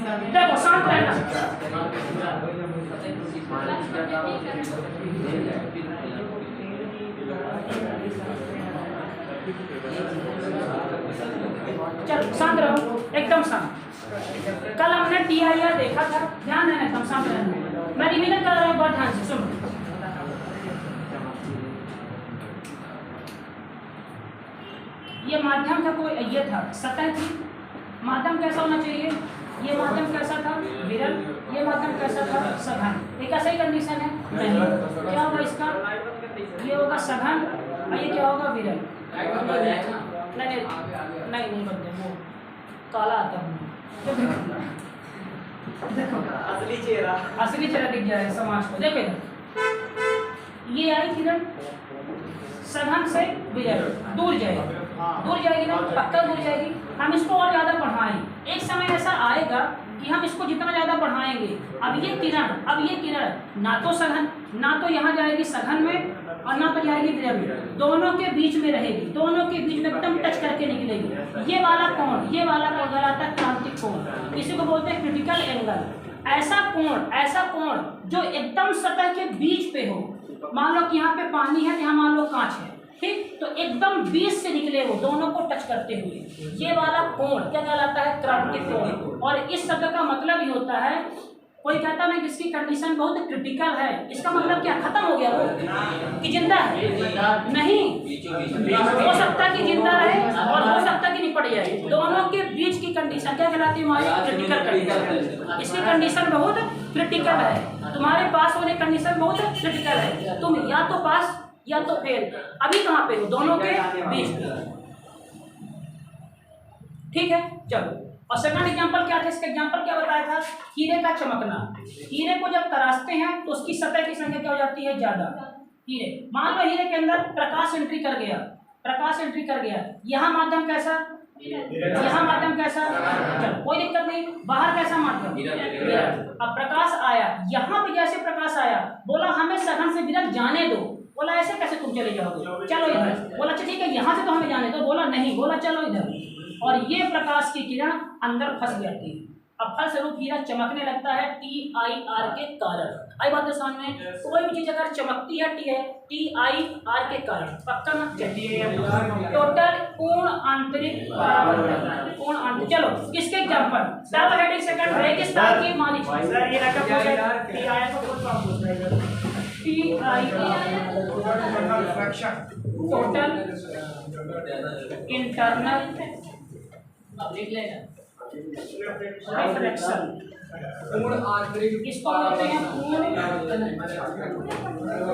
देखो शांत रहना। चलो शांत रहो, एकदम शांत। कल हमने TIR देखा था, ध्यान है, एकदम शांत रहना। मैं रिवीजन कर रहा हूँ, बहुत ध्यान से सुनो। ये माध्यम था, कोई ये था, सतह थी। माध्यम कैसा होना चाहिए? ये माध्यम कैसा था? विरल। ये माध्यम कैसा था? सघन। ये कैसा ही कंडीशन है? नहीं। क्या होगा इसका? ये होगा सघन और ये क्या होगा? विरल। नहीं बनते, वो काला आता है। देखो असली चेहरा दिख जाएगा समाज को। देखो ये आई किरण सघन से विरल, दूर जाएगी ना, पक्का दूर जाएगी। हम इसको और ज़्यादा बढ़ाएं, एक समय ऐसा आएगा कि हम इसको जितना ज़्यादा बढ़ाएंगे, अब ये किरण ना तो सघन, ना तो यहाँ जाएगी सघन में और ना तो जाएगी विरल में, दोनों के बीच में रहेगी, दोनों के बीच में एकदम टच करके निकलेगी। ये वाला कोण कहलाता है क्रांतिक कोण, इसी को बोलते हैं क्रिटिकल एंगल। ऐसा कोण जो एकदम सतह के बीच पे हो, मान लो कि यहाँ पे पानी है, यहाँ मान लो कांच है, ठीक, तो एकदम बीच से निकले वो दोनों को टच करते हुए, ये वाला कोण क्या कहलाता है? क्रांतिक कोण। और इस शब्द का मतलब ही होता है, कोई कहता है किसकी कंडीशन बहुत क्रिटिकल है, इसका मतलब क्या? खत्म हो गया वो कि जिंदा है? नहीं, हो सकता है कि जिंदा रहे और हो सकता है कि निपट जाए। दोनों के बीच की कंडीशन क्या कहलाती है? हमारी क्रिटिकल कंडीशन। इसकी कंडीशन बहुत क्रिटिकल है, तुम्हारे पास होने कंडीशन बहुत क्रिटिकल है, तुम या तो पास या तो फेल। अभी कहाँ पे हो? दोनों के बीच में, ठीक है। चलो, और सेकंड एग्जांपल क्या था? इसका एग्जांपल क्या बताया था? हीरे का चमकना। हीरे को जब तराशते हैं तो उसकी सतह की संख्या क्या हो जाती है? ज्यादा। हीरे, मान लो हीरे के अंदर प्रकाश एंट्री कर गया, यहाँ माध्यम कैसा? यहाँ माध्यम कैसा? चलो कोई दिक्कत नहीं। बाहर कैसा माध्यम? विरल। अब प्रकाश आया, यहाँ पे जैसे प्रकाश आया, बोला हमें सघन से विरल जाने दो। बोला ऐसे कैसे तुम चले जाओगे? चलो इधर। बोला अच्छा ठीक है, यहाँ से तो हमें जाने दो। बोला नहीं, बोला चलो इधर। और ये प्रकाश की किरण अंदर फंस जाती है। अब फलस्वरूप हीरा चमकने लगता है TIR के कारण। आई बात है सामने? कोई भी चीज अगर चमकती है TIR के कारण, पक्का ना? टोटल पूर्ण आंतरिक परावर्तन, पूर्ण आंतरिक। चलो किसके एग्जांपल? डबल हेडिंग सेकंड, रेगिस्तान की मालिक। सर ये रखा पूछा TIR को बहुत कम पूछ रहा है। टोटल इंटरनल रिफ्लेक्शन, इसको बोलते हैं पूर्ण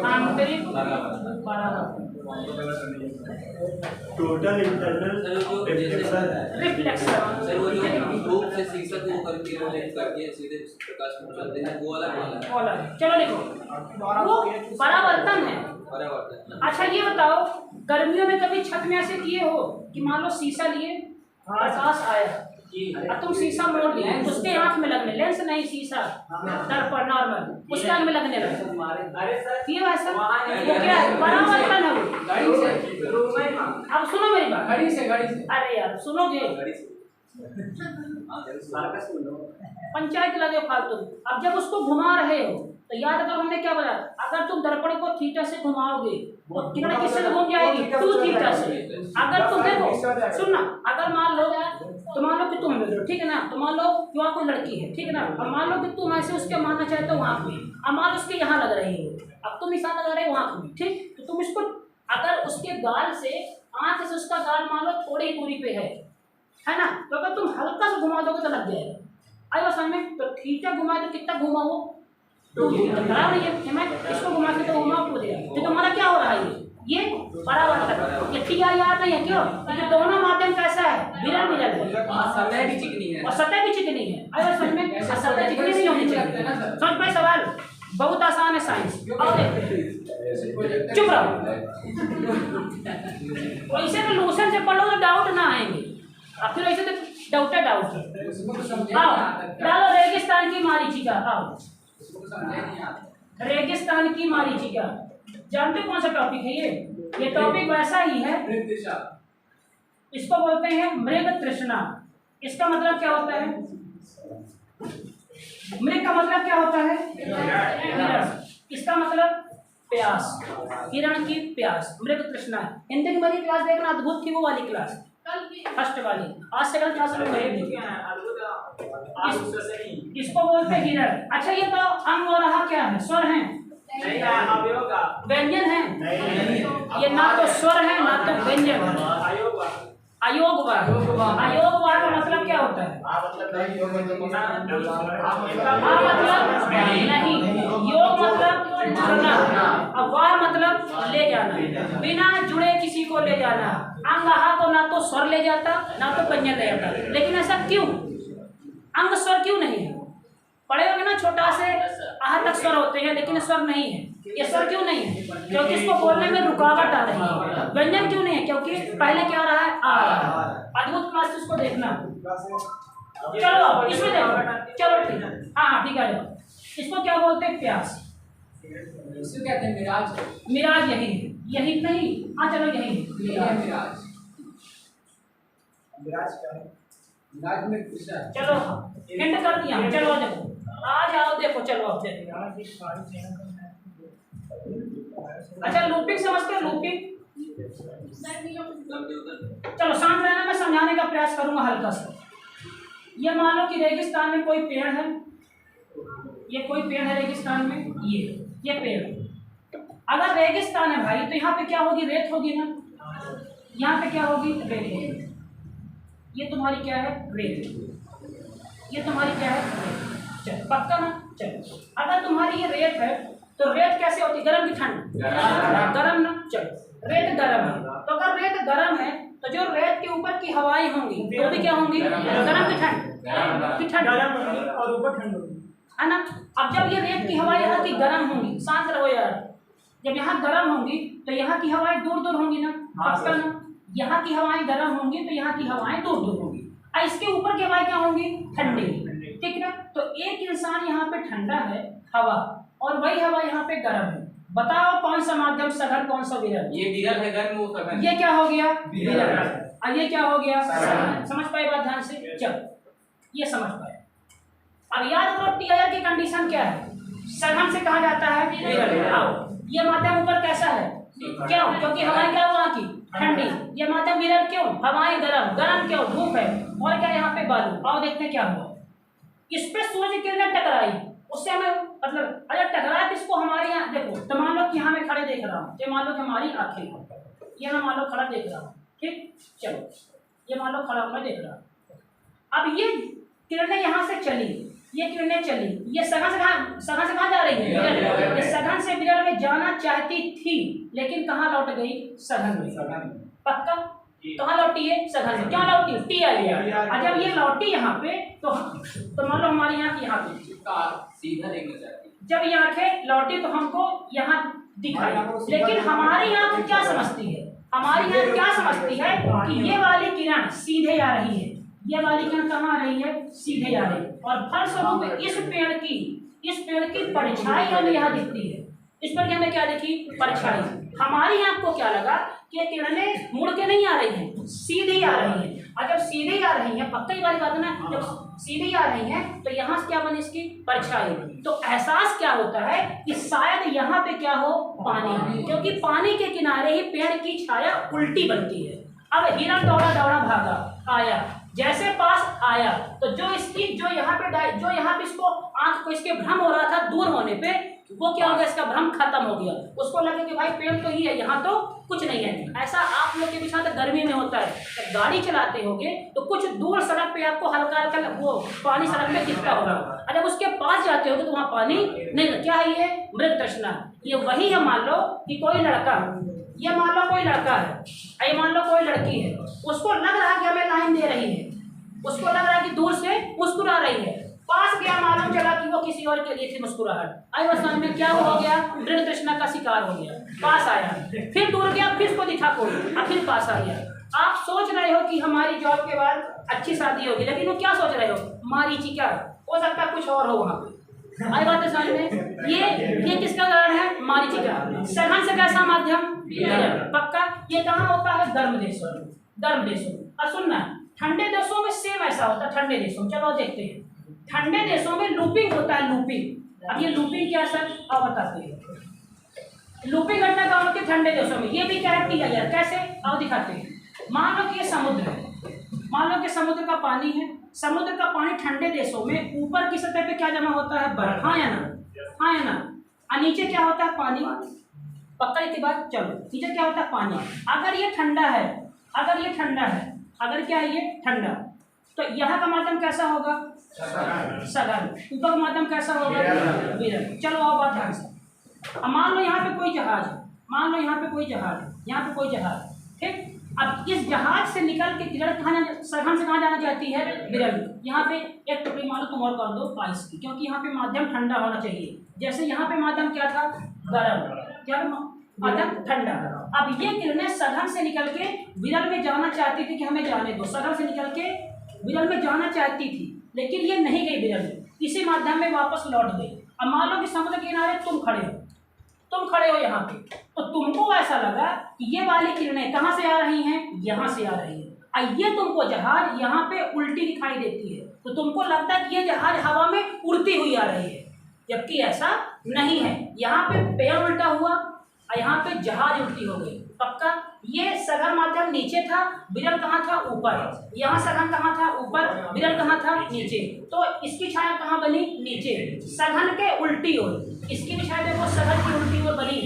आंतरिक परावर्तन। Total internal reflection. धूप से शीशा को करके रिफ्लेक्ट करके सीधे प्रकाश में चलते हैं, वो वाला। चलो देखो, वो परावर्तन है। अच्छा ये बताओ, गर्मियों में कभी छत में ऐसे किए हो कि मान लो शीशा लिए, प्रकाश आया और तुम शीशा मोड़ लिए, उसके आंख में लगने, लेंस नहीं शीशा, दर्पण नॉर्मल, उसके आंख में लगने लगे, ये वैसा वो क्या है? परावर्तन है वो। अब सुनो मेरी बात, घड़ी से अरे यार सुनोगे, पंचायत लगे फालतू। अब जब उसको घुमा रहे हो तो याद करो हमने क्या बोला, अगर तुम दर्पण को थीटा से घुमाओगे तो किरण किससे घूम जाएगी? 2 थीटा से। अगर तुम देखो, सुनना, अगर मान लो कि तुम मिलो, ठीक है ना, तो मान लो वहाँ कोई लड़की है, ठीक है ना, अब मान लो कि तुम ऐसे उसके मारना चाहते हो वहाँ पे, अब मान लो उसके यहाँ लग रही हो, अब तुम निशान लगा रहे हो वहाँ पे, ठीक, तो तुम इसको अगर उसके गाल से, आंख से उसका गाल मान लो थोड़ी ही दूरी पे है ना, तो अगर तुम हल्का से घुमा दोगे तो लग जाएगा। आई बात समझ में? तो थीटा घुमाए तो कितना घुमा वो? 2 थीटा। बराबर है, मैं इसको घुमा के तो घुमा हो जाएगा। तो तुम्हारा क्या हो रहा है? ये परावर्तन, ये TIR नहीं है। क्यों? क्योंकि दोनों माध्यम कैसा है? विरल है, सतह भी चिकनी है और सतह भी चिकनी है। अरे समझ में? सतह चिकनी नहीं होनी चाहिए। समझ में सवाल? बहुत आसान है साइंस। और देखते चुप रहो, वैसे तो लोशन से पढ़ो तो डाउट ना आएंगे, अब फिर ऐसे तो डाउट। आओ डालो रेगिस्तान की मारीचिका। आओ रेगिस्तान की मारीचिका। जानते कौन सा टॉपिक है ये टॉपिक वैसा ही है, इसको बोलते हैं मृग तृष्णा। इसका मतलब क्या होता है? मृग का मतलब क्या होता है? हिरण। इसका मतलब प्यास, हिरण की प्यास, मृग तृष्णा। हिंदी की मेरी क्लास देखना अद्भुत थी, वो वाली क्लास फर्स्ट वाली। आज से कल क्लास में इसको बोलते हैं हिरण। अच्छा ये तो अंग और रहा क्या है? स्वर है, व्यंजन है। ये ना तो स्वर है ना तो व्यंजन है। अयोगवार। अयोगवार का मतलब क्या होता है? मतलब नहीं, योग मतलब जुड़ना, और वार मतलब ले जाना, बिना जुड़े किसी को ले जाना। अंग को ना तो स्वर ले जाता ना तो व्यंजन ले जाता। लेकिन ऐसा क्यों? अंग स्वर क्यों नहीं है? पढ़े होंगे ना, छोटा से आह तक स्वर होते हैं लेकिन स्वर नहीं है। ये स्वर क्यों नहीं है? क्योंकि इसको बोलने में रुकावट आ रही है। व्यंजन क्यों नहीं है? क्योंकि पहले क्या रहा है? आ रहा है। अद्भुत क्लास इसको देखना। चलो इसमें देखो, चलो ठीक है, हाँ ठीक है। इसको क्या बोलते हैं? प्यास। इसको कहते हैं मिराज। मिराज यही है, यही नहीं, हाँ चलो यही है मिराज। मिराज क्या है? मिराज में पूछा। चलो हिंट कर दिया। चलो देखो, आ जाओ देखो, चलो अब देखो। अच्छा लूपिंग समझते हो? लूपिंग, चलो शांत रहना, मैं समझाने का प्रयास करूंगा हल्का सा। ये मान लो कि रेगिस्तान में कोई पेड़ है, ये कोई पेड़ है रेगिस्तान में, ये पेड़। अगर रेगिस्तान है भाई तो यहाँ पे क्या होगी? रेत होगी ना। यहाँ पे क्या होगी? रेत होगी। ये तुम्हारी क्या है? रेत। ये तुम्हारी क्या है? रेत। चलो पक्का ना? चलो अगर तुम्हारी ये रेत है तो रेत कैसे होती? गर्म की ठंड? गर्म ना। चलो रेत गर्म है, तो अगर रेत गर्म है तो जो रेत के ऊपर की हवाएं होंगी वो भी क्या होंगी? गर्म की ठंड की ठंड और ऊपर ठंड होगी, है ना। अब जब ये रेत की हवाएं यहाँ की गर्म होंगी, शांत रहो यार, जब यहाँ गर्म होंगी तो यहाँ की हवाएं दूर दूर होंगी ना, पक्का ना। यहाँ की हवाएं गर्म होंगी तो यहाँ की हवाएं दूर दूर होंगी, और इसके ऊपर की हवाएं क्या होंगी? ठंडी, ठीक ना। तो एक इंसान यहाँ पे ठंडा है हवा, और वही हवा यहाँ पे गर्म है। बताओ कौन सा माध्यम सघन, कौन सा विरल? ये विरल है, गर्म वो सघन। ये क्या हो गया? विरल। और ये क्या हो गया? सघन। समझ पाए बात ध्यान से? चलो ये समझ पाए। अब याद करो टीआईआर की कंडीशन क्या है? सघन से कहा जाता है विरल। आओ ये माध्यम ऊपर कैसा है? क्यों? क्योंकि हवाएं क्या वहाँ की? ठंडी। ये माध्यम विरल क्यों? हवाएं गर्म। गर्म क्यों? धूप है। और क्या यहाँ पे बालू। आओ देखते हैं क्या हुआ। इस पे सूर्य की किरणें टकराई, उससे हमें मतलब अगर टकराए तो इसको हमारे यहाँ देखो, तो मान लो कि यहाँ मैं खड़े देख रहा हूँ, ये मान लो कि हमारी आंखें, ये मैं मान लो खड़ा देख रहा हूँ, ठीक। चलो ये मान लो खड़ा मैं देख रहा हूँ। अब ये किरणें यहाँ से चली, ये किरणें चली, ये सघन से कहाँ जा रही है? ये सघन से विरल में जाना चाहती थी, लेकिन कहाँ लौट गई? सघन में। पक्का? कहाँ लौटी है? सघन में। क्यों लौटी? टीआईआर। जब ये लौटी यहाँ पे तो मान लो हमारी आँख यहाँ पे सीधा देखना चाहती है। जब ये आंखें लौटी तो हमको यहाँ दिखाई, लेकिन हमारी आँख क्या समझती है? हमारी आँख क्या समझती है कि ये वाली किरण सीधे आ रही है, ये वाली किरण कहाँ आ रही है? सीधे आ रही है। और फलस्वरूप इस पेड़ की परछाई हमें यहाँ दिखती है। इस पर हमें क्या देखी? परछाई। हमारी आँख को क्या लगा कि ये किरणें मुड़ के नहीं आ रही हैं, सीधे आ रही हैं। और जब सीधे आ रही हैं, पक्का ही वाली बात है ना, जब सीधे आ रही हैं तो यहाँ से क्या बनी? इसकी परछाई। तो एहसास क्या होता है कि शायद यहाँ पे क्या हो? पानी, क्योंकि पानी के किनारे ही पेड़ की छाया उल्टी बनती है। अब हिरण दौड़ा दौड़ा भागा, आया, जैसे पास आया तो जो यहाँ पे इसको आंख को इसके भ्रम हो रहा था दूर होने पे, वो क्या हो गया? इसका भ्रम खत्म हो गया। उसको लगे कि भाई पेड़ तो ही है, यहाँ तो कुछ नहीं है। ऐसा आप लोग के भी साथ गर्मी में होता है, जब गाड़ी चलाते होगे तो कुछ दूर सड़क पे आपको हल्का हल्का वो पानी सड़क पे दिखता होगा, और जब उसके पास जाते होगे तो वहाँ पानी नहीं। क्या है ये? मृग तृष्णा। ये वही है। मान लो कि कोई लड़का, ये मान लो कोई लड़का है, ये मान लो कोई लड़की है, उसको लग रहा है कि हमें लाइन दे रही है, उसको लग रहा है कि दूर से मुस्कुरा रही है, पास गया मालूम चला कि वो किसी और के लिए थी मुस्कुराहट। आई वर्षा में क्या हो गया? मृग तृष्णा का शिकार हो गया। पास आया, फिर दूर गया, फिर उसको दिखा कोई, फिर पास आ गया। आप सोच रहे हो कि हमारी जॉब के बाद अच्छी शादी होगी, लेकिन वो क्या सोच रहे हो? मारीचिका। हो सकता है कुछ और हो वहाँ पे। आई बात है समझ में? ये किसका उदाहरण है? मारीचिका। सघन से कैसा माध्यम? पक्का। ये कहाँ होता है? गर्म देशों में। अब सुनना, ठंडे देशों में सेम ऐसा होता है। ठंडे देशों में चलो देखते हैं। ठंडे देशों में लूपिंग होता है, लूपिंग। अब ये लूपिंग क्या सर, अब बताते हैं। लूपिंग घटना कहाँ होती है? ठंडे देशों में। ये भी क्या है? TIR। कैसे? अब दिखाते हैं। मान लो कि ये समुद्र है, मान लो कि समुद्र का पानी है। समुद्र का पानी ठंडे देशों में ऊपर की सतह पे क्या जमा होता है? बर्फ। हाँ या ना? हाँ या ना? और नीचे क्या होता है? पानी। पक्का इतनी बात? चलो, नीचे क्या होता है? पानी। अगर ये ठंडा है, अगर ये ठंडा है, अगर क्या है ये ठंडा, तो यहाँ का माध्यम कैसा होगा? सघन। ऊपर का माध्यम कैसा होगा? विरल। चलो अब बात ध्यान से। अब मान लो यहाँ पे कोई जहाज है, मान लो यहाँ पे कोई जहाज है, यहाँ पे कोई जहाज, ठीक। अब इस जहाज से निकल के विरल कहाँ, सघन से कहाँ जाना चाहती है? विरल। यहाँ पे एक टुकड़ी मान लो तुम और कर दो आइस की, क्योंकि यहाँ पे माध्यम ठंडा होना चाहिए। जैसे यहाँ पे माध्यम क्या था? गर्म। क्या माध्यम? ठंडा। अब ये किरणें सघन से निकल के विरल में जाना चाहती थी कि हमें जाने दो, सघन से निकल के विरल में जाना चाहती थी, लेकिन ये नहीं गई विरल में, इसी माध्यम में वापस लौट गई। अब मान लो कि समुद्र के किनारे तुम खड़े हो यहाँ पे, तो तुमको ऐसा लगा कि ये वाली किरणें कहाँ से आ रही हैं? यहाँ से आ रही है। और ये तुमको जहाज यहाँ पे उल्टी दिखाई देती है, तो तुमको लगता है कि ये जहाज हवा में उड़ती हुई आ रही है, जबकि ऐसा नहीं है। यहाँ पे पेड़ उल्टा हुआ और यहाँ पे जहाज उल्टी हो गई। पक्का? ये सघन माध्यम नीचे था, विरल कहाँ था? ऊपर। यहाँ सघन कहाँ था? ऊपर। विरल कहाँ था? नीचे। तो इसकी छाया कहाँ बनी? नीचे, सघन के उल्टी ओर। इसकी भी छाया देखो सघन की उल्टी ओर बनी।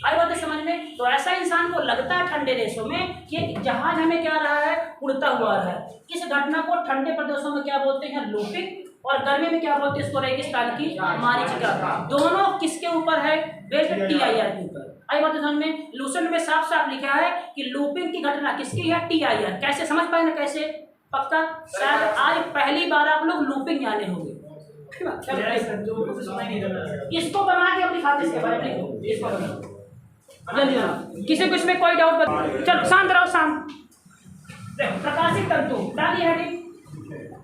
आई बात है समझ में? तो ऐसा इंसान को लगता है ठंडे देशों में कि जहाज हमें क्या रहा है? उड़ता हुआ रहा है। इस घटना को ठंडे प्रदेशों में क्या बोलते हैं? लूपिंग। और गर्मी में क्या बोलते हैं इसको? रेगिस्तान की मारीचिका। दोनों किसके ऊपर है? बेल्ट TIR के ऊपर। आई बात समझ में? लूसेंट में साफ साफ लिखा है कि लूपिंग की घटना किसकी है? TIR। कैसे समझ पाए ना? कैसे? पक्का? शायद आज पहली बार आप लोग लूपिंग जाने होंगे। इसको बना के अब दिखाते इसके बारे में। इसको जल्दी, किसी को इसमें कोई डाउट? चलो शांत रहो, शांत। प्रकाशित तंतु डालिए हेडिंग।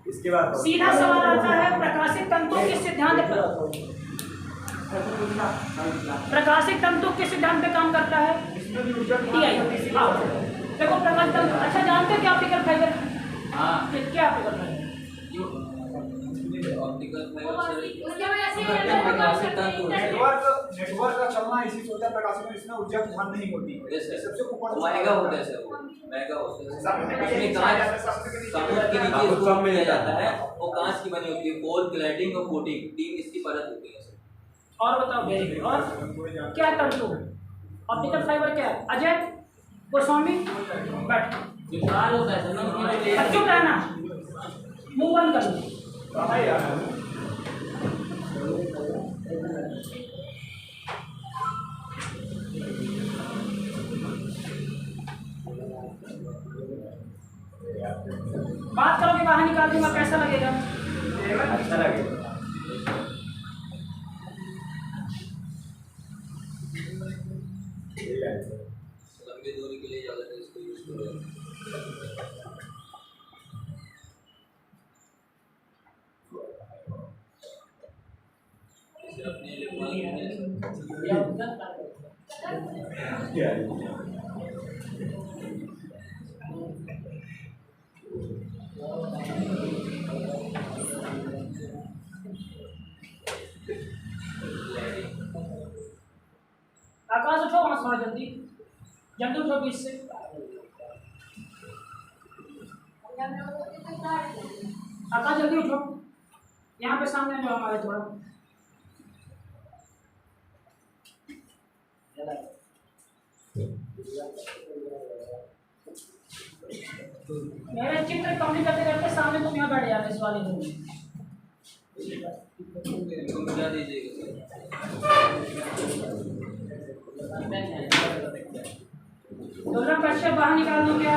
इसके बाद सीधा सवाल आता है, प्रकाशित तंतु किस सिद्धांत पर? प्रकाशित तंतु किस सिद्धांत पे काम करता है? TIR। देखो प्रकाशित तंतु, अच्छा जानते हैं क्या ऑप्टिकल फाइबर? हाँ, क्या ऑप्टिकल फाइबर? ऑप्टिकल नेटवर्क का चलना इसी से होता है। प्रकाश में इसमें ऊर्जा की हानि नहीं होती है। सबसे ऊपर महंगा होता है सर, वो महंगा होता है। इसमें कांच समुद्र के नीचे इसको कम मिल जाता है, वो कांच की बनी होती है। कोर, ग्लाइडिंग और कोटिंग, 3 इसकी परत होती है सर। और बताओ वेरी गुड। और क्या तंतु? ऑप्टिकल फाइबर क्या है? अजय गोस्वामी बैठ। विशाल होता है सर। चुप रहना, मुंह बंद कर लो। बात करोगे बाहर निकाल दूंगा, कैसा लगेगा? अच्छा लगेगा। लंबी दूरी के लिए ज़्यादातर इसको यूज करें। अपने आकाश उठो वहां थोड़ा जल्दी जल्दी उठो बीच से। आकाश जल्दी उठो, यहाँ पे सामने जो हमारे थोड़ा मेरे चित्र कंप्लीट करते करते सामने तुम यहाँ बैठ जाते इस वाले रूम में। क्या दीजिएगा दुर्लभ कश्यप बाहर निकाल दो क्या?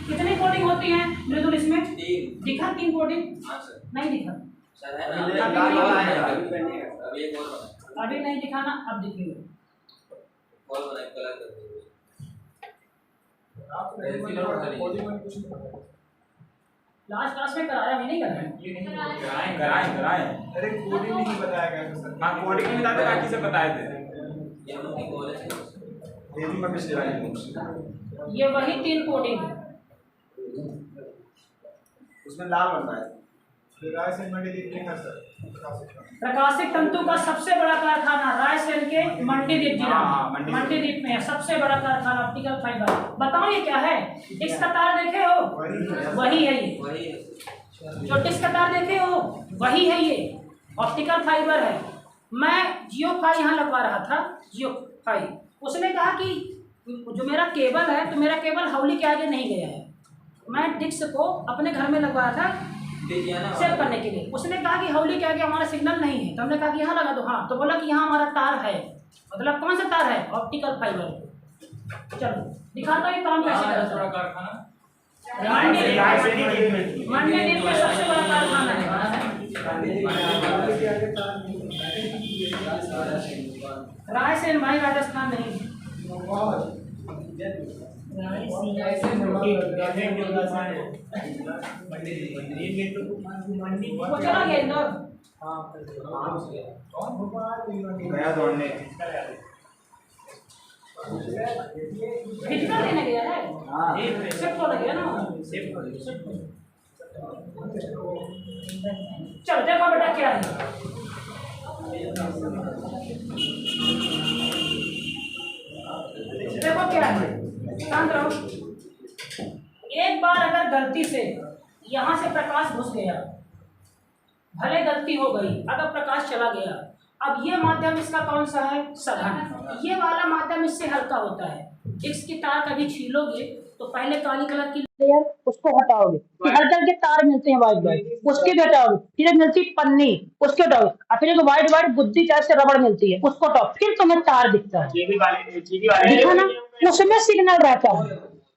कितनी कोडिंग होती है मृदुल इसमें? 3 दिखा 3 कोडिंग? हाँ सर। नहीं दिखा सर है ना, अभी एक और बना, अभी नहीं दिखाना, अब दिखेगा। और बनाए कलर कर दो। लास्ट क्लास में कराया, भी नहीं कराया। कराएं। अरे कोडिंग नहीं बताया गया था सर। हाँ कोडिंग नहीं बताते, बाकी से बताए थे। ये हम लोग की कॉलेज है। हेवी में पिछले वाली ये वही 3 कोडिंग है। उसमें लाल बन रहा है। रायसेन मंडी द्वीप में है सर। प्रकाशिक तंतु का सबसे बड़ा कारखाना रायसेन के मंडी द्वीप जिला हाँ, में, मंडी द्वीप में है सबसे बड़ा कारखाना ऑप्टिकल फाइबर। बताओ ये क्या है? डिस्क का तार देखे हो? वही है ये। जो डिस्क का तार देखे हो वही है ये, ऑप्टिकल फाइबर है। मैं जियो फाई यहाँ लगवा रहा था, जियो फाई। उसने कहा कि जो मेरा केबल है तो मेरा केबल हाउली के आगे नहीं गया है। मैं डिस्क को अपने घर में लगवाया था सेव करने के लिए। उसने कहा कि हाउली के आगे हमारा सिग्नल नहीं है, तो हमने कहा कि यहाँ लगा दो। हाँ, तो बोला कि यहाँ हमारा तार है। मतलब कौन सा तार है? Optical fibre. चलो दिखाता हूँ काम कैसे करता है। कारखाना मंडी द्वीप में सबसे बड़ा कारखाना है। रायसेन भाई, राजस्थान नहीं। वो चला गया इंदौर। गया दौड़ने। फिजिकल देने गया है। शिफ्ट हो गया ना। चलो देखो बेटा क्या है। देखो क्या है, शांत रहो। एक बार अगर गलती से यहाँ से प्रकाश घुस गया, भले गलती हो गई, अगर प्रकाश चला गया, अब ये माध्यम इसका कौन सा है? सघन। ये वाला माध्यम इससे हल्का होता है। डिस्क की तार कभी छीलोगे तो पहले काली कलर की लेयर उसको हटाओगे, फिर हल्के हल्के तार मिलते हैं वाइट वाइट, उसके भी हटाओगे, फिर एक मिलती पन्नी उसके हटाओगे, और फिर एक वाइट वाइट बुद्धि टाइप से रबड़ मिलती है उसको हटाओ, फिर तुम्हें तार दिखता है। दिखा ना, उसमें सिग्नल रहता है,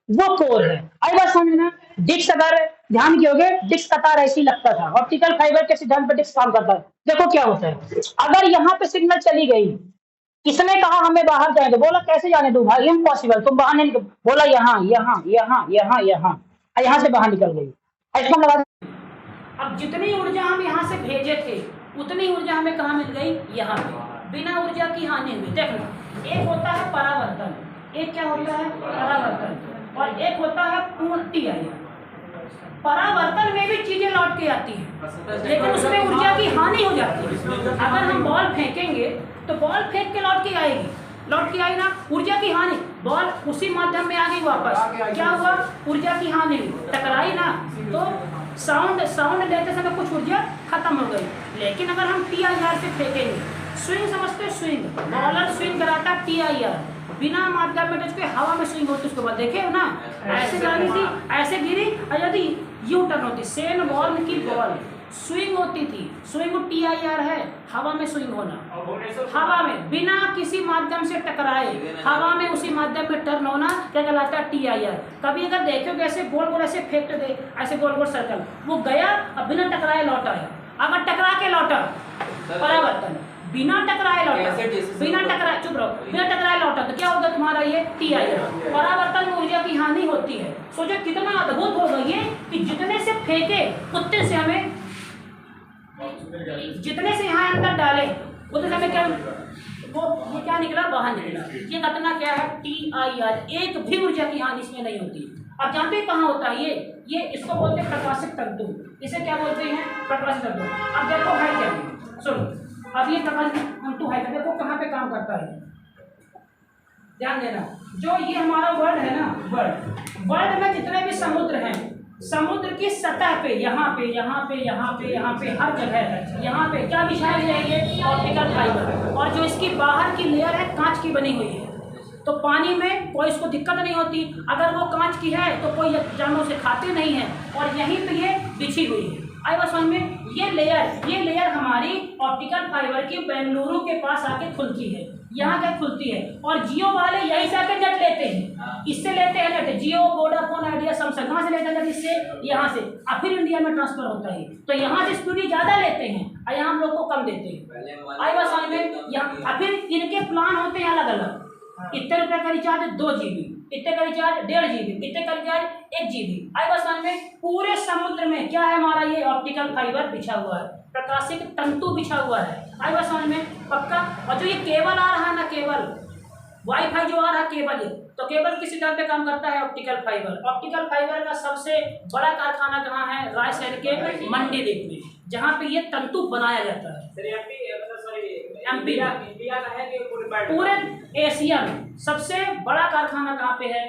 वो कोर है। आई बात समझ में? डिस्क अगर ध्यान कियोगे, डिस्क का तार ऐसे ही लगता था। ऑप्टिकल फाइबर के सिद्धांत पर डिस्क काम करता है। देखो क्या होता है, अगर यहाँ पे सिग्नल चली गई, किसने कहा हमें बाहर जाने दो? बोला कैसे जाने दो भाई, इम्पॉसिबल, तुम बाहर नहीं निकल। बोला यहाँ यहाँ यहाँ यहाँ यहाँ, यहाँ से बाहर निकल गई। इसको लगा। अब जितनी ऊर्जा हम यहाँ से भेजे थे उतनी ऊर्जा हमें कहाँ मिल गई? यहाँ पे, बिना ऊर्जा की हानि हुई। देखो, एक होता है परावर्तन, एक क्या होता है? परावर्तन, और एक होता है पूर्ण TIR। परावर्तन में भी चीजें लौट के आती हैं, लेकिन उसमें ऊर्जा की हानि हो जाती है। अगर हम बॉल फेंकेंगे तो बॉल फेंक के लौट के आएगी, लौट के आई ना, ऊर्जा की हानि। बॉल उसी माध्यम में आ गई वापस, क्या हुआ? ऊर्जा की हानि, टकराई ना, तो साउंड लेते समय कुछ ऊर्जा खत्म हो गई। लेकिन अगर हम TIR से फेंकेंगे, स्विंग समझते, स्विंग, बॉलर स्विंग कराता TIR, बिना माध्यम में टच के हवा में स्विंग होती, उसके बाद देखे हो ना, ऐसे जानी थी, ऐसे गिरी, और यदि यू टर्न होती, सेन बॉल की बॉल स्विंग होती थी। स्विंग TIR है, हवा में स्विंग होना, हवा में बिना किसी माध्यम से टकराए, हवा में उसी माध्यम में टर्न होना, क्या कहलाता है? TIR। कभी अगर देखोगे ऐसे गोल गोल ऐसे फेंक दे, ऐसे गोल गोल सर्कल, वो गया, अब बिना टकराए लौट आया। अगर टकरा के लौटा, परावर्तन। बिना टकराए लौटा, बिना टकराए, चुप रहो, बिना टकराए लौटा तो क्या होगा तुम्हारा? ये TIR। परावर्तन में ऊर्जा की हानि होती है। सोचो कितना अद्भुत होगा ये, कि जितने से फेंके उतने से हमें, जितने से यहाँ अंदर डाले उतने से हमें क्या, वो ये क्या निकला? बाहर निकला। ये घटना क्या है? TIR। एक भी ऊर्जा की हानि इसमें नहीं होती। अब जानते हैं कहाँ होता है ये इसको बोलते हैं प्रकाशिक तंतु। इसे क्या बोलते हैं? प्रकाशिक तंतु। अब देखो है क्या, सुनो, अब ये प्रकाशिक तंतु है, देखो कहाँ पे काम करता है, ध्यान देना। जो ये हमारा वर्ल्ड है ना, वर्ल्ड में जितने भी समुद्र हैं, समुद्र की सतह पे, यहाँ पे यहाँ पे यहाँ पे यहाँ पे हर जगह, यहाँ पे क्या बिछाया गया है? ये ऑप्टिकल फाइबर। और जो इसकी बाहर की लेयर है कांच की बनी हुई है, तो पानी में कोई इसको दिक्कत नहीं होती। अगर वो कांच की है तो कोई जानवर उसे खाते नहीं है, और यहीं पे ये बिछी हुई है। आई बात समझ में? ये लेयर हमारी ऑप्टिकल फाइबर की बेंगलुरु के पास आके खुलती है, यहाँ क्या खुलती है, और जियो वाले यहीं से आके नेट लेते हैं, इससे लेते हैं नेट, जियो, वोडाफोन, आइडिया, सैमसंग, कहाँ से लेते हैं? इससे, यहाँ से, और फिर इंडिया में ट्रांसफर होता है। तो यहाँ से स्पीड ज़्यादा लेते हैं और यहाँ हम लोग को कम देते हैं। आई बात समझ में? यहाँ फिर इनके प्लान होते हैं अलग अलग। इतने रुपये का रिचार्ज 2 GB, इतने का रिचार्ज 1.5 GB, इतने का रिचार्ज 1 GB। आई बात समझ में? पूरे समुद्र में क्या है हमारा? ये ऑप्टिकल फाइबर बिछा हुआ है, प्रकाशिक तंतु बिछा हुआ है। आई बात समझ में? पक्का। और जो ये केबल आ रहा है ना, केबल वाईफाई जो आ रहा है केबल है, तो केबल किस सिद्धांत पे काम करता है? Optical fibre. ऑप्टिकल फाइबर का सबसे बड़ा कारखाना कहाँ है? रायसेन के मंडी द्वीप में, जहाँ पे ये तंतु बनाया जाता है। एमपी इंडिया का है कि पूरे एशिया में सबसे बड़ा कारखाना कहाँ पे है?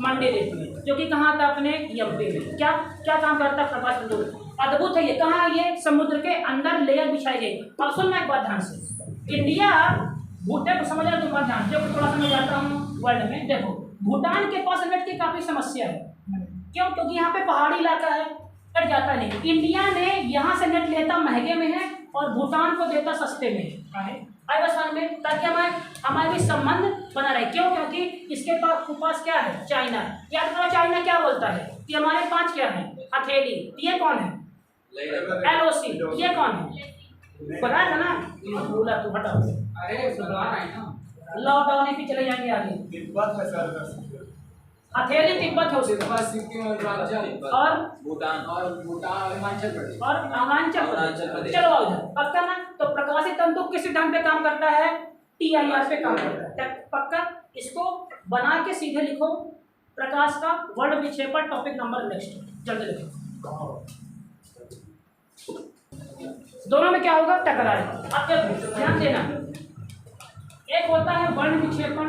मंडी द्वीप में, जो कि कहाँ था? अपने एमपी में। क्या क्या काम करता है? प्रकाश तंतु। अद्भुत है ये। कहाँ? ये समुद्र के अंदर लेयर बिछाई गई। अब सुनना एक बात ध्यान से, इंडिया भूटान को समझना तो बात ध्यान से, थोड़ा समझ आता हूँ वर्ल्ड में। देखो भूटान के पास नेट की काफी समस्या है। क्यों? क्योंकि यहाँ पे पहाड़ी इलाका है, कट जाता नहीं। इंडिया ने यहाँ से नेट लेता महंगे में है और भूटान को देता सस्ते में है में, ताकि हमारे भी संबंध बना रहे। क्यों? क्योंकि इसके पास क्या है? चाइना। याद करो चाइना क्या बोलता है कि हमारे पास क्या है? हथेली। ये कौन है? LOC। ये कौन है? पता था ना, बोला तू हटा। अरे सुना है ना, लॉकडाउन पे चले जाएंगे आगे। तिब्बत है सर, हथेली तिब्बत है उसके तिब्बत, सिक्किम, अरुणाचल और भूटान अरुणाचल प्रदेश और अरुणाचल प्रदेश। चलो आओ इधर। पक्का ना? तो प्रकाशित तंतु किस सिद्धांत पे काम करता है? TIR पे काम करता है। पक्का? इसको बना के सीधे लिखो, प्रकाश का वर्ड विक्षेपण, टॉपिक नंबर नेक्स्ट। जल्दी लिखो। दोनों में क्या होगा? टकराए। अब देखो ध्यान देना, एक होता है वर्ण विक्षेपण,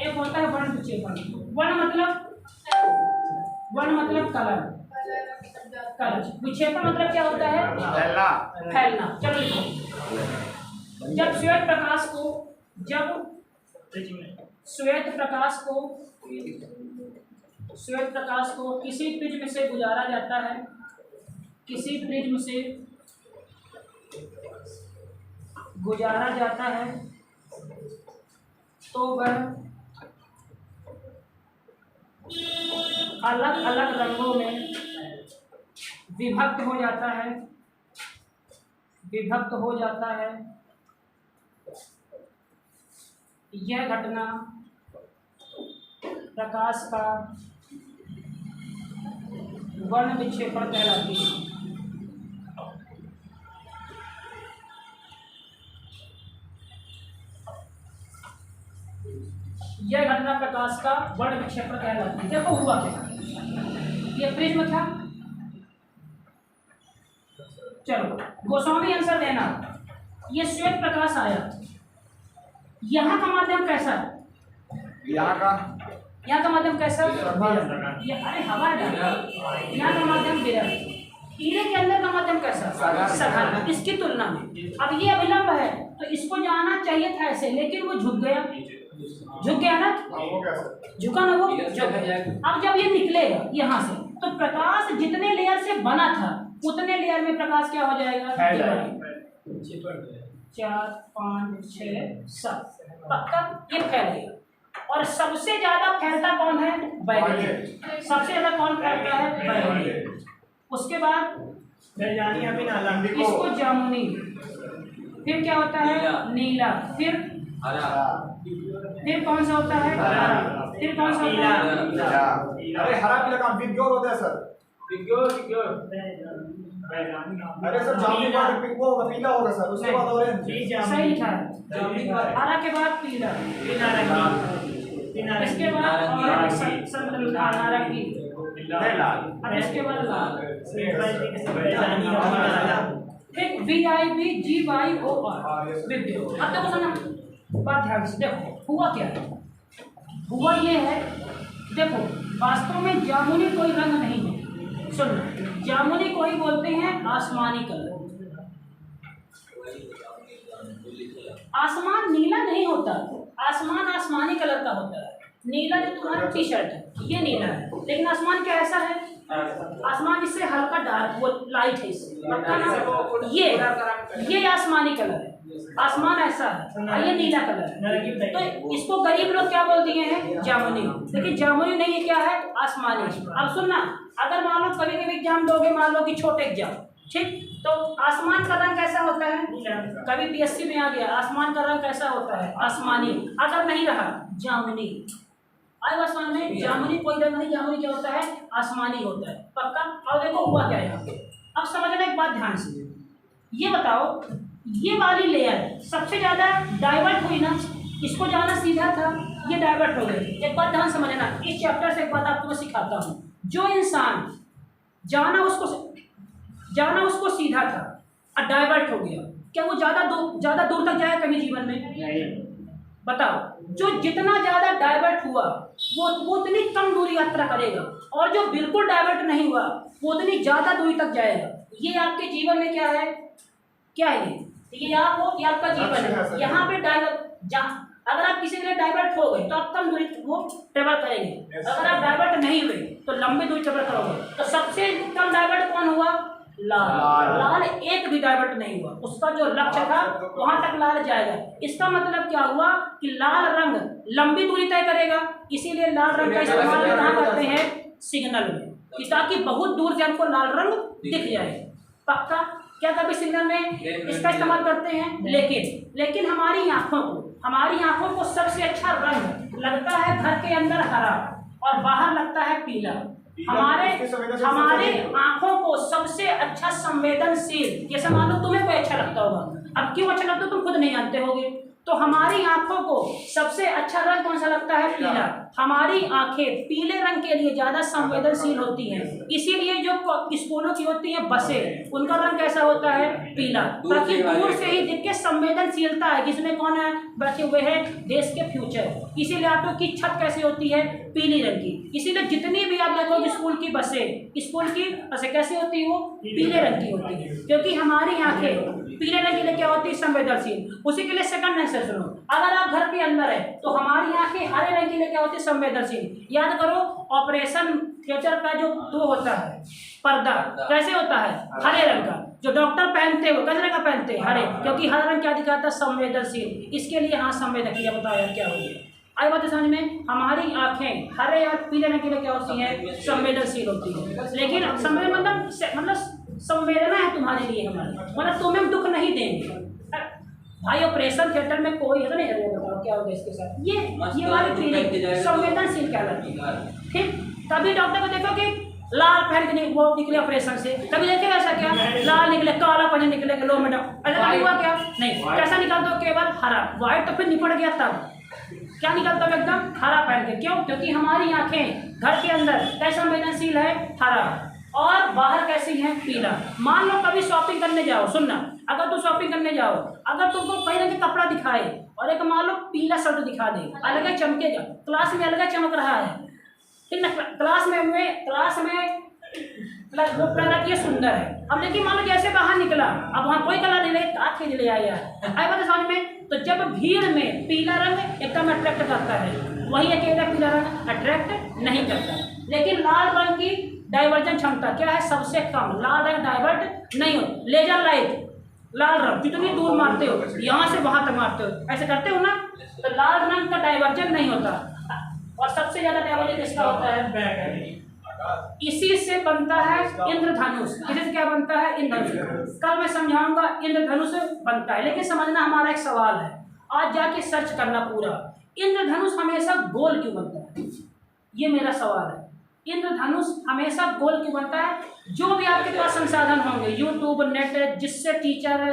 एक होता है वर्ण विक्षेपण। वर्ण मतलब कलर, विक्षेपण मतलब क्या होता है? फैलना। चलो लिखो। जब श्वेत प्रकाश को किसी प्रिज्म से गुजारा जाता है, किसी प्रिज्म से गुजारा जाता है, तो वह अलग अलग रंगों में विभक्त हो जाता है। यह घटना प्रकाश का वर्ण विक्षेपण कहलाती है। यह घटना प्रकाश का वर्ण विक्षेपण कहलाती है। देखो हुआ क्या, ये प्रिज्म था। चलो गोस्वामी आंसर देना। ये श्वेत प्रकाश आया, यहाँ का माध्यम कैसा है? यहाँ का माध्यम कैसा? अरे हवा है। यहाँ का माध्यम विरल। हीरे के अंदर का माध्यम कैसा? सघन। इसकी तुलना में अब ये अभिलंब है, तो इसको जाना चाहिए था ऐसे, लेकिन वो झुक गया ना, झुका ना वो। अब जब ये निकलेगा यहाँ से, तो प्रकाश जितने लेयर से बना था उतने लेयर में प्रकाश क्या हो जाएगा? 4, 5, 6, 7। पक्का ये फैल गया। और सबसे ज्यादा फैलता कौन है? बैगनी। सबसे ज्यादा कौन फैलता है? बैगनी। उसके बाद इसको जामुनी, फिर क्या होता है? नीला, फिर कौन सा होता है? हरा, फिर कौन सा होता है? अरे हरा पीला काम विग्योर होता है सर। अरे सर जामुनी का वो पीला होगा सर, उसके बाद ऑरेंज। सही लिखा है। हरा के बाद पीला, इसके बाद नारंगी, और इसके बाद लाल। ठीक, VIBGYOR विद्युत। अब देखो सुना बात ध्यान से, देखो हुआ क्या है? हुआ ये है, देखो वास्तव में जामुनी कोई रंग नहीं है। सुनो, जामुनी कोई बोलते हैं आसमानी कलर। आसमान नीला नहीं होता, आसमान आसमानी कलर का होता है। नीला जो तुम्हारा टी शर्ट है ये नीला है, लेकिन आसमान क्या ऐसा है? आसमान इससे हल्का डार्क, वो लाइट है इससे। पक्का ना? ये आसमानी कलर है, आसमान ऐसा है, ये नीला कलर है। तो इसको गरीब लोग क्या बोल दिए हैं? जामुनी। लेकिन जामुनी नहीं, ये क्या है? आसमानी। अब सुनना, अगर मान लो कभी कभी एग्जाम दोगे, मान लो कि छोटे एग्जाम, ठीक, तो आसमान का रंग कैसा होता है? कभी PSC में आ गया, आसमान का रंग कैसा होता है? आसमानी। अगर नहीं रहा, जामुनी। आए आसमान में जामुनी कोई रंग नहीं, जामुनी क्या होता है? आसमानी होता है। पक्का? और देखो हुआ क्या है यहाँ पे। अब समझना एक बात ध्यान से, ये बताओ ये वाली लेयर सबसे ज़्यादा डाइवर्ट हुई ना, इसको जाना सीधा था, ये डाइवर्ट हो गई। एक बात ध्यान समझना, इस चैप्टर से एक बात आपको मैं सिखाता हूँ। जो इंसान जाना उसको सीधा था और डाइवर्ट हो गया, क्या वो ज़्यादा दूर तक जाए कभी जीवन में? नहीं। बताओ, जो जितना ज़्यादा डाइवर्ट हुआ वो उतनी कम दूरी यात्रा करेगा, और जो बिल्कुल डाइवर्ट नहीं हुआ वो उतनी ज़्यादा दूरी तक जाएगा। ये आपके जीवन में क्या है? क्या है ये आपका जीवन है। यहाँ पे अगर आप किसी के लिए डाइवर्ट हो गए तो आप कम दूरी वो ट्रेवल करेंगे, अगर आप डाइवर्ट नहीं हुए तो लंबी दूरी ट्रेवल करोगे। तो सबसे कम डाइवर्ट कौन हुआ? लाल एक भी डाइवर्ट नहीं हुआ, उसका जो लक्ष्य था वहां तक लाल जाएगा। इसका मतलब क्या हुआ कि लाल रंग लंबी दूरी तय करेगा, इसीलिए लाल रंग का इस्तेमाल कहाँ करते हैं? सिग्नल में, ताकि बहुत दूर से हमको लाल रंग दिख जाए। पक्का? क्या कभी सिग्नल में इसका इस्तेमाल करते हैं? लेकिन हमारी आंखों को सबसे अच्छा रंग लगता है घर के अंदर हरा और बाहर लगता है पीला। हमारे आंखों को सबसे अच्छा संवेदनशील, जैसे मान लो तुम्हें कोई अच्छा लगता होगा, अब क्यों अच्छा लगता है तुम खुद नहीं जानते होगे, तो हमारी आंखों को सबसे अच्छा रंग कौन सा लगता है? पीला। हमारी आंखें पीले रंग के लिए ज्यादा संवेदनशील होती हैं, इसीलिए जो स्कूलों की होती हैं बसें, उनका रंग कैसा होता है? पीला, ताकि दूर से ही दिख के संवेदनशीलता है जिसमें कौन है बैठे हुए हैं? देश के फ्यूचर। इसीलिए ऑटो की छत कैसी होती है? पीली रंग की। इसीलिए जितनी भी आप देखोगे स्कूल की बसें कैसी होती है? वो पीले रंग की होती है, क्योंकि हमारी आंखें पीले रंग के लिए क्या होती है? संवेदनशील। उसी के लिए सेकंड आंसर सुनो, अगर आप घर के अंदर है तो हमारी आंखें हरे रंग के लिए क्या होती है? संवेदनशील। याद करो, ऑपरेशन थिएटर का जो होता है पर्दा कैसे होता है? हरे रंग का। जो डॉक्टर पहनते हैं वो किस रंग का पहनते हैं? हरे, क्योंकि हरा रंग क्या दिखाता है? संवेदनशील। इसके लिए हाँ संवेदक किया। बताओ यार क्या हो गया? आई बात समझ में? हमारी आंखें हरे और पीले रंग के लिए क्या होती हैं? संवेदनशील होती है। लेकिन मतलब संवेदना है तुम्हारे लिए, मतलब तुम्हें दुख नहीं देंगे भाई। ऑपरेशन थिएटर में कोई है तो नहीं है, बताओ क्या होगा इसके साथ? ये वाली फीलिंग संवेदनशील कहलाती है। ठीक, कभी डॉक्टर को देखो कि लाल पहन के वो निकले ऑपरेशन से, कभी देखे ऐसा क्या? लाल निकले, काला पहन निकले, लो मैडम ऐसा हुआ क्या? नहीं। कैसा निकलता हो? केवल हरा। व्हाइट तो फिर निपट गया, तब क्या निकलता है? एकदम हरा पहन के। क्यों? क्योंकि हमारी आंखें घर के अंदर कैसा संवेदनशील है? हरा, और बाहर कैसी है? पीला। मान लो कभी शॉपिंग करने जाओ, सुनना, अगर तुम शॉपिंग करने जाओ, अगर तुमको कहीं ना कहीं कपड़ा दिखाए और एक मान लो पीला शर्ट दिखा दे, अलग ही चमकेगा, क्लास में अलग चमक रहा है, ठीक ना? क्लास में वो रखिए सुंदर है। अब लेकिन मान लो जैसे बाहर निकला, अब वहाँ कोई कलर नहीं लगे, काट खींच ले आया। आई बात समझ में? तो जब भीड़ में पीला रंग एकदम अट्रैक्ट करता है, वही अकेला पीला रंग अट्रैक्ट नहीं करता। लेकिन लाल रंग की डाइवर्जन क्षमता क्या है? सबसे कम। लाल रंग डाइवर्ट नहीं हो। लेजर लाइट, लाल रंग जितनी दूर मारते हो, यहाँ से वहां तक मारते हो, ऐसे करते हो ना, तो लाल रंग का डाइवर्जन नहीं होता। और सबसे ज्यादा डाइवर्जन किसका होता है? इसी से बनता है इंद्रधनुष। इससे क्या बनता है? इंद्रधनुष। कल मैं समझाऊंगा इंद्रधनुष बनता है, लेकिन समझना हमारा एक सवाल है, आज जाके सर्च करना पूरा, इंद्रधनुष हमेशा गोल क्यों बनता है? ये मेरा सवाल है। इंद्रधनुष हमेशा गोल क्यों बनता है? जो भी आपके पास संसाधन होंगे, यूट्यूब, नेट, जिससे टीचर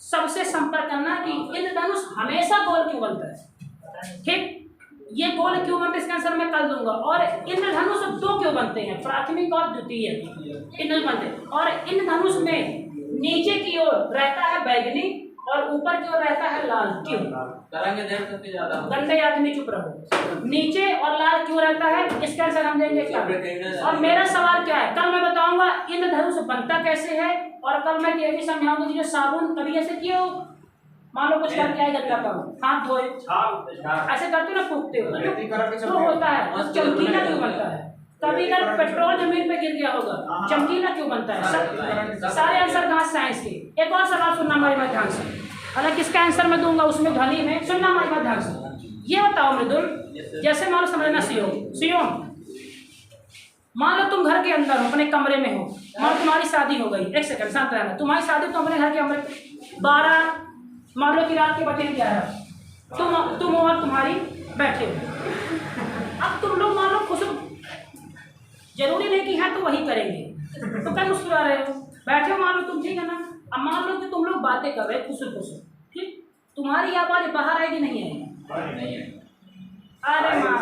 सबसे संपर्क करना कि इंद्रधनुष हमेशा गोल क्यों बनता है। ठीक, ये गोल क्यों बनते हैं इसका आंसर मैं कल दूंगा। और इंद्रधनुष दो क्यों बनते हैं? प्राथमिक और द्वितीय इंद्रधनुष बनते हैं। और इंद्रधनुष में नीचे की ओर रहता है बैगनी और ऊपर की ओर रहता है लाल। क्यों? गंदे आदमी चुप रहो। नीचे और लाल क्यों रहता है? इसका आंसर हम देंगे क्या। और मेरा सवाल क्या है, कल मैं बताऊंगा इंद्रधनुष बनता कैसे है, और कल मैं ये भी समझाऊंगा कि जो साबुन कभी ऐसे क्यों, मान लो कुछ करके आए गंदा काम, हाथ धोए ऐसे करते हो ना, फूकते हो तो होता है। चमकीला क्यों बनता है? कभी अगर पेट्रोल जमीन पे गिर गया होगा, चमकीला क्यों बनता है? सारे आंसर कहाँ साइंस के। एक और सवाल सुनना हमारी बात ध्यान से, हालांकि इसका आंसर मैं दूंगा उसमें ध्वनि में, सुनना हमारी बात ध्यान से। ये बताओ मृदुल, जैसे मान लो समझना सियोम, मान लो तुम घर के अंदर हो, अपने कमरे में हो, मान लो तुम्हारी शादी हो गई, एक सेकंड शांत रहना, तुम्हारी शादी तो अपने घर के कमरे 12, मान लो कि रात के बजे 11, तुम और तुम्हारी बैठे हो। अब तुम लोग मान लो खुश, जरूरी नहीं कि हाँ तो वही करेंगे, तो क्या मुस्कुरा रहे हो, बैठे हो मान लो तुम, ठीक है ना। अब मान लो कि तुम लोग बातें कर रहे खुश खुश, ठीक, तुम्हारी आवाज बाहर आएगी नहीं आएगी? नहीं है। अरे माँ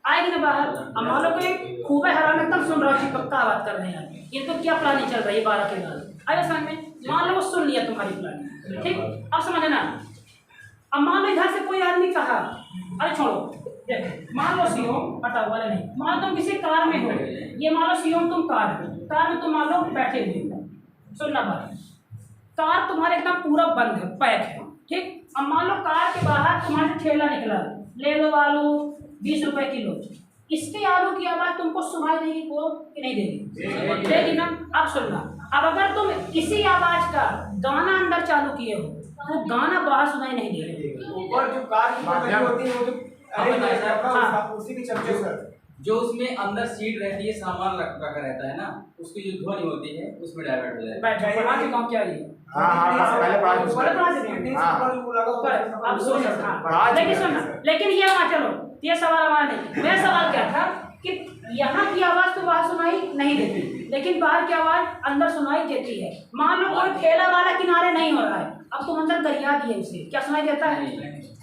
आएगी ना बाहर। अब मान लो कि खूब हराम एकदम सुन रहा है, पक्का बात कर रहे हैं, ये तो क्या प्लानिंग चल रही है 12 के बाद, आए समझ में? मान लो वो सुन लिया तुम्हारी प्लानिंग, ठीक, अब समझना। अब मान लो इधर से कोई आदमी कहा, अरे छोड़ो, देखो मान लो सीओम हटाओ वाले नहीं, मान लो तुम किसी कार में हो, ये मान लो सीओम तुम कार में तुम मान लो बैठे हुए हो, सुनना बात, कार तुम्हारे एकदम पूरा बंद है, पैक है, ठीक। अब मान लो कार के बाहर तुम्हारे ठेला निकला, ले लो आलू 20 रुपए किलो, इसके आलू की आवाज तुमको सुनाई देगी को कि नहीं देगी? देगी ना। अब सुनना, अब अगर तुम इसी आवाज का गाना अंदर चालू किए हो तो गाना बाहर सुनाई नहीं देगा। ऊपर जो कार की पटरी होती है वो जो उसी के चलते सर, जो उसमें अंदर सीट रहती है, सामान रखा रहता है ना, उसकी जो ध्वनि होती है उसमें डाइवर्ट हो जाता है। पढ़ा के काम क्या है? लेकिन सुनना, लेकिन ये हाँ चलो ये सवाल हमारा नहीं, मेरा सवाल क्या था कि यहाँ की आवाज तो बाहर सुनाई नहीं देती, लेकिन बाहर की आवाज अंदर सुनाई देती है। मान लो कोई ठेला वाला किनारे नहीं हो रहा है, अब तुम अंदर गरिया दिए उसे, क्या सुनाई देता है?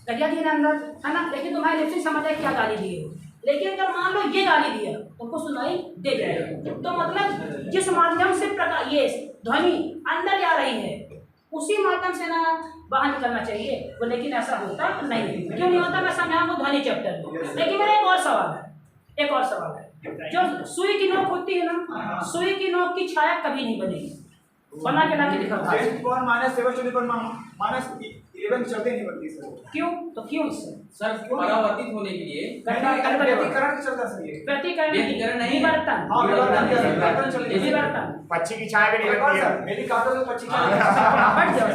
गरिया दिए ना अंदर, है ना, लेकिन तुम्हारे लिप्स से समझ आए क्या गाली दिए हो। लेकिन अगर मान लो ये गाली दिया तुमको सुनाई दे जाएगा, तो मतलब जिस माध्यम से प्रकाश ये ध्वनि अंदर जा रही है उसी माध्यम से ना बाहर निकलना चाहिए वो, लेकिन ऐसा होता नहीं। क्यों नहीं होता मैं समझाऊंगा ध्वनि चैप्टर में। लेकिन मेरा एक और सवाल है, जो सुई की नोक होती है ना, सुई की नोक की छाया कभी नहीं बनेगी, बना के लाके दिखाओ। -11 चलते नहीं बनती सर। क्यों? तो क्यों इससे सर परावर्तित होने के लिए व्यतिकरण चलता सर, ये व्यतिकरण नहीं, विवर्तन, विवर्तन, पक्षी की छाया भी नहीं बनती है। मेरी काटो तो पक्षी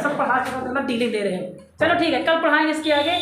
सब पढ़ा चुका, डीलिंग दे रहे हैं। चलो ठीक है, कल पढ़ाएंगे इसके आगे।